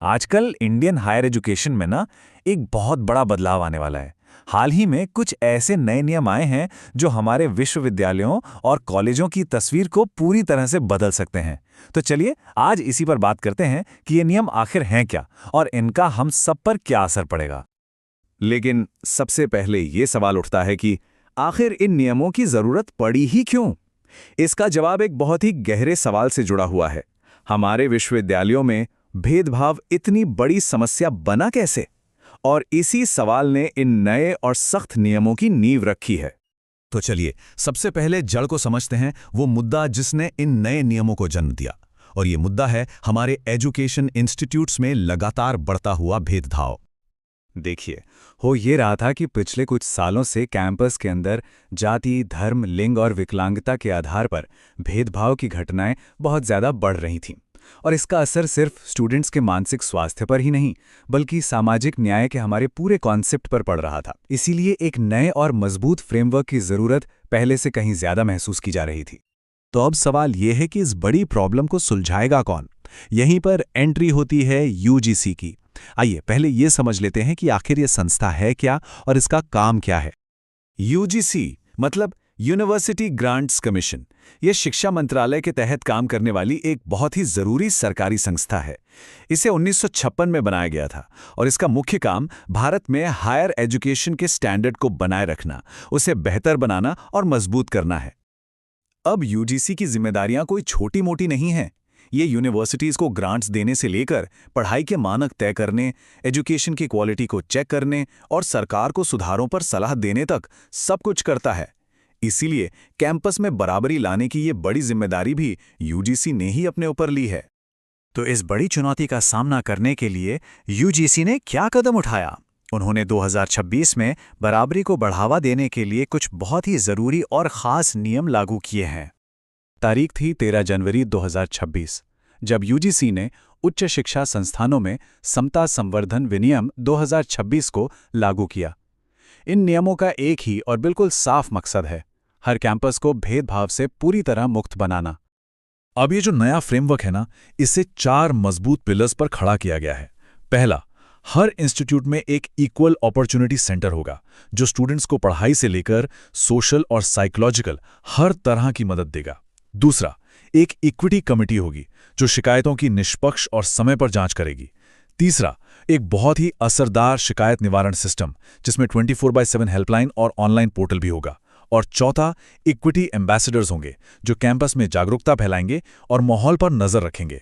आजकल Indian higher education में ना एक बहुत बड़ा बदलाव आने वाला है। हाल ही में कुछ ऐसे नए नियम आए हैं जो हमारे विश्वविद्यालयों और कॉलेजों की तस्वीर को पूरी तरह से बदल सकते हैं। तो चलिए आज इसी पर बात करते हैं कि ये नियम आखिर हैं क्या और इनका हम सब पर क्या असर पड़ेगा। लेकिन सबसे पहले ये सवाल उठता है कि आखिर इन नियमों की जरूरत पड़ी ही क्यों? इसका जवाब एक बहुत ही गहरे सवाल से जुड़ा हुआ है। हमारे विश्वविद्यालयों में भेदभाव इतनी बड़ी समस्या बना कैसे? और इसी सवाल ने इन नए और सख्त नियमों की नींव रखी है। तो चलिए सबसे पहले जड़ को समझते हैं, वो मुद्दा जिसने इन नए नियमों को जन्म दिया। और ये मुद्दा है हमारे एजुकेशन इंस्टीट्यूट्स में लगातार बढ़ता हुआ भेदभाव। देखिए, हो ये रहा था कि पिछले कुछ सालों से कैंपस के अंदर जाति, धर्म, लिंग और विकलांगता के आधार पर भेदभाव की घटनाएं बहुत ज़्यादा बढ़ रही थीं। और इसका असर सिर्फ स्टूडेंट्स के मानसिक स्वास्थ्य पर ही नहीं, बल्कि सामाजिक न्याय के हमारे पूरे कॉन्सेप्ट पर पड़ रहा था। इसीलिए एक नए और मजबूत फ्रेमवर्क की ज़रूरत पहले से कहीं ज़्यादा महसूस की जा रही थी। तो अब सवाल ये है कि इस बड़ी प्रॉब्लम को सुलझाएगा कौन? यहीं पर एंट्री होती है यूजीसी की। आइए पहले ये समझ लेते हैं कि आखिर ये संस्था है क्या और इसका काम क्या है। यूजीसी मतलब यूनिवर्सिटी ग्रांट्स कमीशन। ये शिक्षा मंत्रालय के तहत काम करने वाली एक बहुत ही जरूरी सरकारी संस्था है। इसे 1956 में बनाया गया था और इसका मुख्य काम भारत में हायर एजुकेशन के स्टैंडर्ड को बनाए रखना, उसे बेहतर बनाना और मजबूत करना है। अब यूजीसी की जिम्मेदारियां कोई छोटी मोटी नहीं हैं। ये यूनिवर्सिटीज़ को ग्रांट्स देने से लेकर पढ़ाई के मानक तय करने, एजुकेशन की क्वालिटी को चेक करने और सरकार को सुधारों पर सलाह देने तक सब कुछ करता है। इसीलिए कैंपस में बराबरी लाने की ये बड़ी जिम्मेदारी भी यूजीसी ने ही अपने ऊपर ली है। तो इस बड़ी चुनौती का सामना करने के लिए यूजीसी ने क्या कदम उठाया? उन्होंने 2026 में बराबरी को बढ़ावा देने के लिए कुछ बहुत ही ज़रूरी और ख़ास नियम लागू किए हैं। तारीख थी 13 जनवरी 2026, जब यूजीसी ने उच्च शिक्षा संस्थानों में समता संवर्धन विनियम 2026 को लागू किया। इन नियमों का एक ही और बिल्कुल साफ मकसद है, हर कैंपस को भेदभाव से पूरी तरह मुक्त बनाना। अब ये जो नया फ्रेमवर्क है ना, इसे 4 मजबूत पिलर्स पर खड़ा किया गया है। पहला, हर इंस्टीट्यूट में एक इक्वल अपॉर्चुनिटी सेंटर होगा जो स्टूडेंट्स को पढ़ाई से लेकर सोशल और साइकोलॉजिकल हर तरह की मदद देगा। दूसरा, एक इक्विटी कमेटी होगी जो शिकायतों की निष्पक्ष और समय पर जांच करेगी। तीसरा, एक बहुत ही असरदार शिकायत निवारण सिस्टम जिसमें 24/7 हेल्पलाइन और ऑनलाइन पोर्टल भी होगा। और चौथा, इक्विटी एम्बेसडर्स होंगे जो कैंपस में जागरूकता फैलाएंगे और माहौल पर नजर रखेंगे।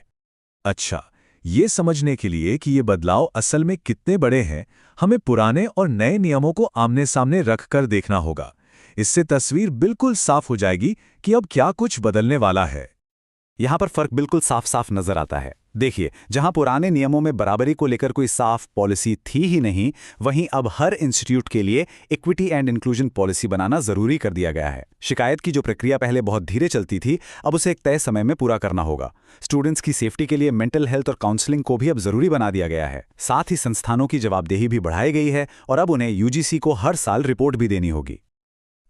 अच्छा, ये समझने के लिए कि ये बदलाव असल में कितने बड़े हैं, हमें पुराने और नए नियमों को आमने सामने रखकर देखना होगा। इससे तस्वीर बिल्कुल साफ हो जाएगी कि अब क्या कुछ बदलने वाला है। यहाँ पर फर्क बिल्कुल साफ साफ नजर आता है। देखिए, जहाँ पुराने नियमों में बराबरी को लेकर कोई साफ पॉलिसी थी ही नहीं, वहीं अब हर इंस्टीट्यूट के लिए इक्विटी एंड इंक्लूजन पॉलिसी बनाना जरूरी कर दिया गया है। शिकायत की जो प्रक्रिया पहले बहुत धीरे चलती थी, अब उसे एक तय समय में पूरा करना होगा। स्टूडेंट्स की सेफ्टी के लिए मेंटल हेल्थ और काउंसलिंग को भी अब जरूरी बना दिया गया है। साथ ही संस्थानों की जवाबदेही भी बढ़ाई गई है और अब उन्हें यूजीसी को हर साल रिपोर्ट भी देनी होगी।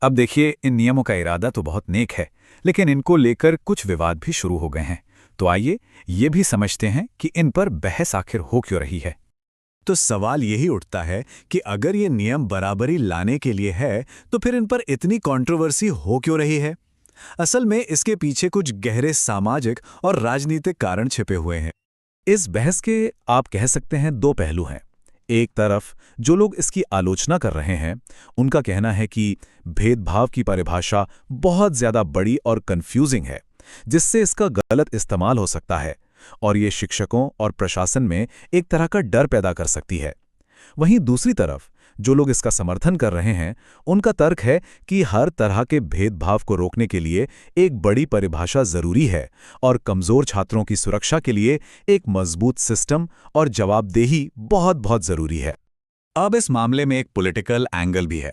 अब देखिए, इन नियमों का इरादा तो बहुत नेक है, लेकिन इनको लेकर कुछ विवाद भी शुरू हो गए हैं। तो आइए ये भी समझते हैं कि इन पर बहस आखिर हो क्यों रही है। तो सवाल यही उठता है कि अगर ये नियम बराबरी लाने के लिए है, तो फिर इन पर इतनी कंट्रोवर्सी हो क्यों रही है? असल में इसके पीछे कुछ गहरे सामाजिक और राजनीतिक कारण छिपे हुए हैं। इस बहस के आप कह सकते हैं 2 पहलू हैं। एक तरफ जो लोग इसकी आलोचना कर रहे हैं, उनका कहना है कि भेदभाव की परिभाषा बहुत ज्यादा बड़ी और कंफ्यूजिंग है, जिससे इसका गलत इस्तेमाल हो सकता है और ये शिक्षकों और प्रशासन में एक तरह का डर पैदा कर सकती है। वहीं दूसरी तरफ जो लोग इसका समर्थन कर रहे हैं, उनका तर्क है कि हर तरह के भेदभाव को रोकने के लिए एक बड़ी परिभाषा जरूरी है और कमजोर छात्रों की सुरक्षा के लिए एक मजबूत सिस्टम और जवाबदेही बहुत बहुत जरूरी है। अब इस मामले में एक पॉलिटिकल एंगल भी है।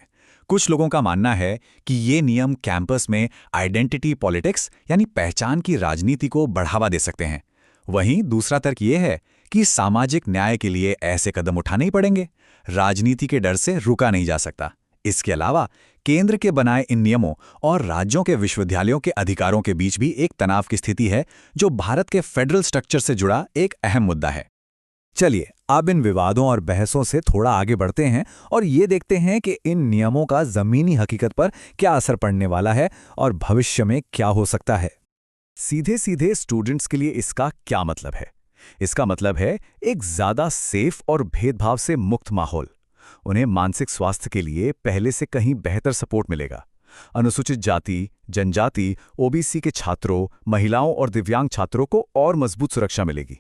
कुछ लोगों का मानना है कि ये नियम कैंपस में आइडेंटिटी पॉलिटिक्स यानी पहचान की राजनीति को बढ़ावा दे सकते हैं। वहीं दूसरा तर्क ये है कि सामाजिक न्याय के लिए ऐसे कदम उठाने ही पड़ेंगे, राजनीति के डर से रुका नहीं जा सकता। इसके अलावा केंद्र के बनाए इन नियमों और राज्यों के विश्वविद्यालयों के अधिकारों के बीच भी एक तनाव की स्थिति है, जो भारत के फेडरल स्ट्रक्चर से जुड़ा एक अहम मुद्दा है। चलिए अब इन विवादों और बहसों से थोड़ा आगे बढ़ते हैं और ये देखते हैं कि इन नियमों का जमीनी हकीकत पर क्या असर पड़ने वाला है और भविष्य में क्या हो सकता है। सीधे सीधे स्टूडेंट्स के लिए इसका क्या मतलब है? इसका मतलब है एक ज्यादा सेफ और भेदभाव से मुक्त माहौल। उन्हें मानसिक स्वास्थ्य के लिए पहले से कहीं बेहतर सपोर्ट मिलेगा। अनुसूचित जाति, जनजाति, ओबीसी के छात्रों, महिलाओं और दिव्यांग छात्रों को और मजबूत सुरक्षा मिलेगी।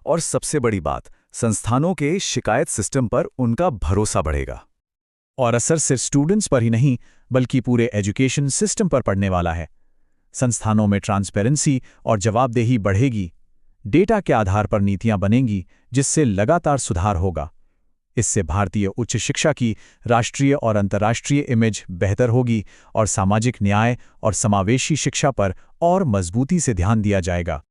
और सबसे बड़ी बात, संस्थानों के शिकायत सिस्टम पर उनका भरोसा बढ़ेगा। और असर सिर्फ स्टूडेंट्स पर ही नहीं बल्कि पूरे एजुकेशन सिस्टम पर पड़ने वाला है। संस्थानों में ट्रांसपेरेंसी और जवाबदेही बढ़ेगी। डेटा के आधार पर नीतियां बनेंगी जिससे लगातार सुधार होगा। इससे भारतीय उच्च शिक्षा की राष्ट्रीय और अंतर्राष्ट्रीय इमेज बेहतर होगी और सामाजिक न्याय और समावेशी शिक्षा पर और मजबूती से ध्यान दिया जाएगा।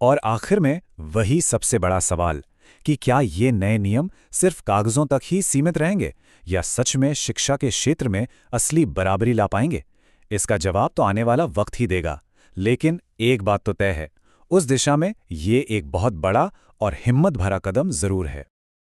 और आखिर में वही सबसे बड़ा सवाल कि क्या ये नए नियम सिर्फ कागजों तक ही सीमित रहेंगे या सच में शिक्षा के क्षेत्र में असली बराबरी ला पाएंगे? इसका जवाब तो आने वाला वक्त ही देगा। लेकिन एक बात तो तय है, उस दिशा में ये एक बहुत बड़ा और हिम्मत भरा कदम जरूर है।